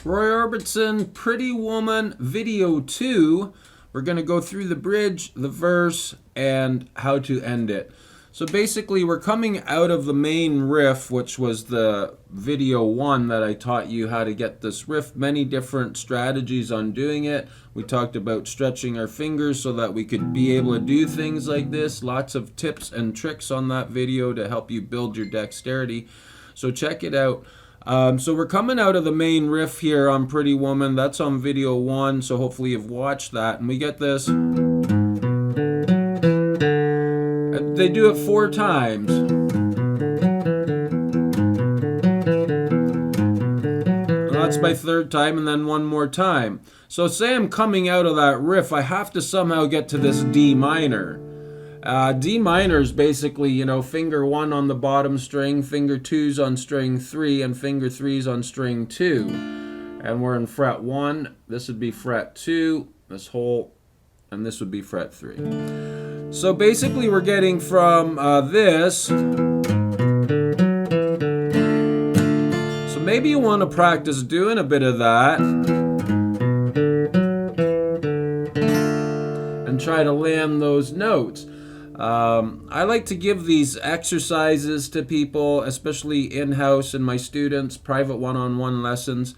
Roy Orbison, Pretty Woman, Video 2. We're going to go through the bridge, the verse, and how to end it. So basically, we're coming out of the main riff, which was the video 1 that I taught you how to get this riff, many different strategies on doing it. We talked about stretching our fingers so that we could be able to do things like this. Lots of tips and tricks on that video to help you build your dexterity. So check it out. So we're coming out of the main riff here on Pretty Woman. That's on video 1, so hopefully you've watched that. And we get this. They do it 4 times. And that's my 3rd time, and then 1 more time. So say I'm coming out of that riff, I have to somehow get to this D minor. D minor is basically, finger 1 on the bottom string, finger 2's on string 3, and finger 3's on string 2. And we're in fret 1. This would be fret 2, this whole, and this would be fret 3. So basically we're getting from this. So maybe you want to practice doing a bit of that. And try to land those notes. I like to give these exercises to people, especially in-house and my students, private one-on-one lessons,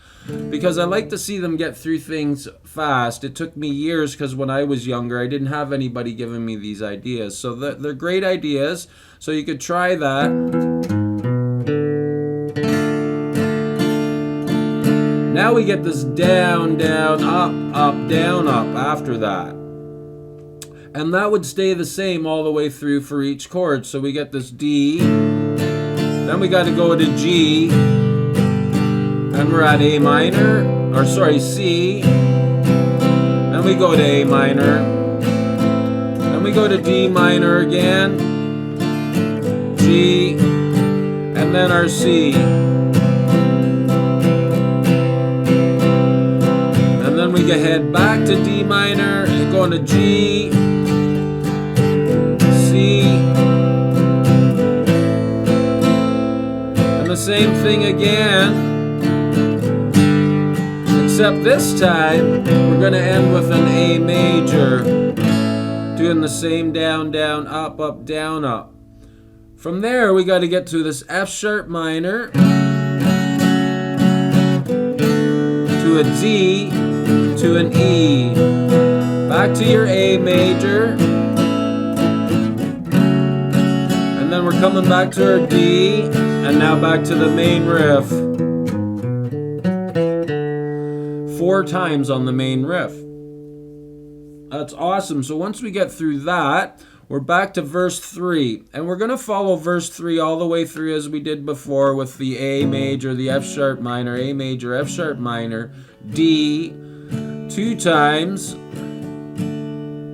because I like to see them get through things fast. It took me years because when I was younger, I didn't have anybody giving me these ideas. So they're great ideas, so you could try that. Now we get this down, down, up, up, down, up after that. And that would stay the same all the way through for each chord. So we get this D, then we got to go to G, and we're at A minor, or sorry, C, then we go to A minor, then we go to D minor again, G, and then our C. And then we head back to D minor, and go to G, C, and the same thing again, except this time we're going to end with an A major, doing the same down, down, up, up, down, up. From there we got to get to this F sharp minor, to a D, to an E, back to your A major, and then we're coming back to our D, and now back to the main riff. 4 times on the main riff. That's awesome. So once we get through that, we're back to verse 3, and we're going to follow verse 3 all the way through as we did before with the A major, the F sharp minor, A major, F sharp minor, D, 2 times.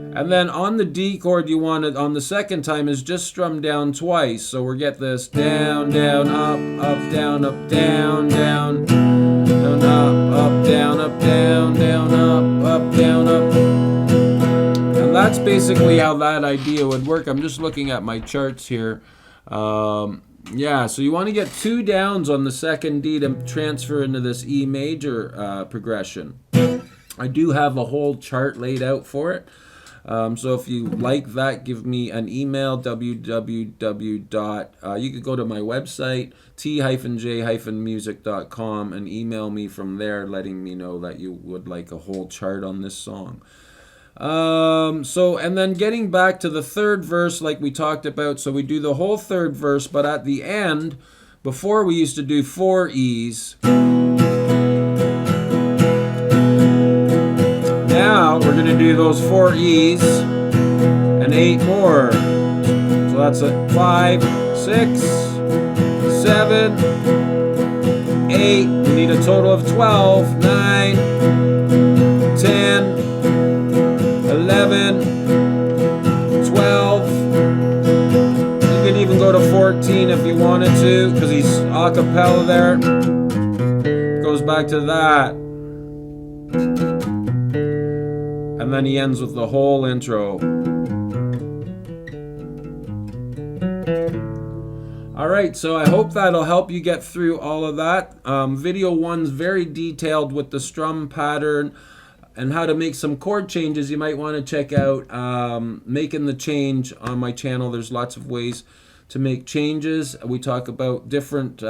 And then on the D chord you want it on the 2nd time is just strum down twice. So we get this down, down, up, up, down, up, down, down, down, up, down, up, down, down, up, down, up. And that's basically how that idea would work. I'm just looking at my charts here. Yeah, so you want to get 2 downs on the 2nd D to transfer into this E major progression. I do have a whole chart laid out for it. So if you like that, give me an email, you could go to my website, t-j-music.com, and email me from there letting me know that you would like a whole chart on this song. And then getting back to the 3rd verse like we talked about, so we do the whole 3rd verse, but at the end, before we used to do 4 E's. Now we're going to do those 4 E's and 8 more. So that's a 5, 6, 7, 8. We need a total of 12, 9, 10, 11, 12. You can even go to 14 if you wanted to, because he's a cappella there. Goes back to that. And then he ends with the whole intro. All right, so I hope that'll help you get through all of that. Video 1's very detailed with the strum pattern and how to make some chord changes. You might want to check out Making the Change on my channel. There's lots of ways to make changes. We talk about different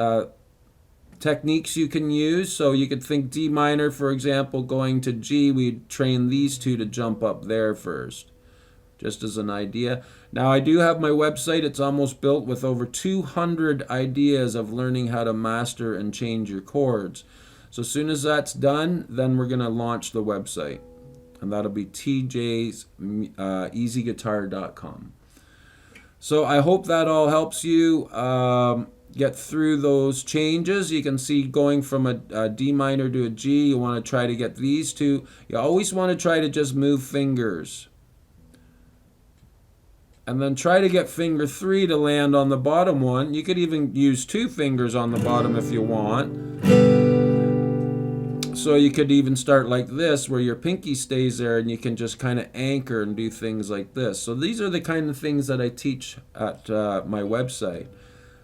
techniques you can use. So you could think D minor, for example, going to G. We'd train these two to jump up there first, just as an idea. Now, I do have my website. It's almost built with over 200 ideas of learning how to master and change your chords. So as soon as that's done, then we're going to launch the website. And that'll be tjseasyguitar.com. So I hope that all helps you get through those changes. You can see going from a D minor to a G, you want to try to get these two. You always want to try to just move fingers. And then try to get finger 3 to land on the bottom one. You could even use 2 fingers on the bottom if you want. So you could even start like this, where your pinky stays there and you can just kind of anchor and do things like this. So these are the kind of things that I teach at my website,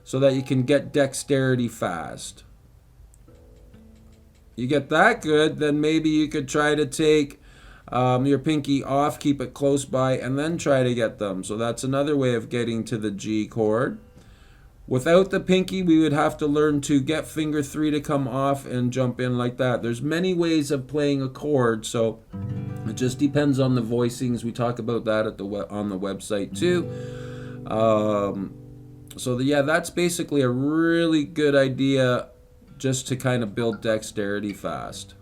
so that you can get dexterity fast. You get that good, then maybe you could try to take your pinky off, keep it close by, and then try to get them. So that's another way of getting to the G chord. Without the pinky, we would have to learn to get finger 3 to come off and jump in like that. There's many ways of playing a chord, so it just depends on the voicings. We talk about that at on the website too. Yeah, that's basically a really good idea just to kind of build dexterity fast.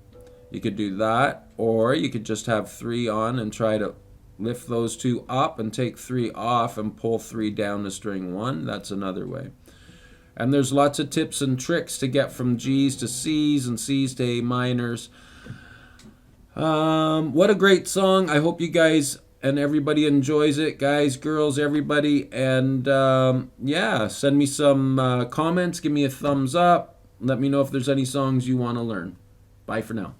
You could do that, or you could just have 3 on and try to lift those 2 up and take 3 off and pull 3 down to string 1. That's another way. And there's lots of tips and tricks to get from G's to C's and C's to A minors. What a great song. I hope you guys and everybody enjoys it. Guys, girls, everybody. And yeah, send me some comments. Give me a thumbs up. Let me know if there's any songs you want to learn. Bye for now.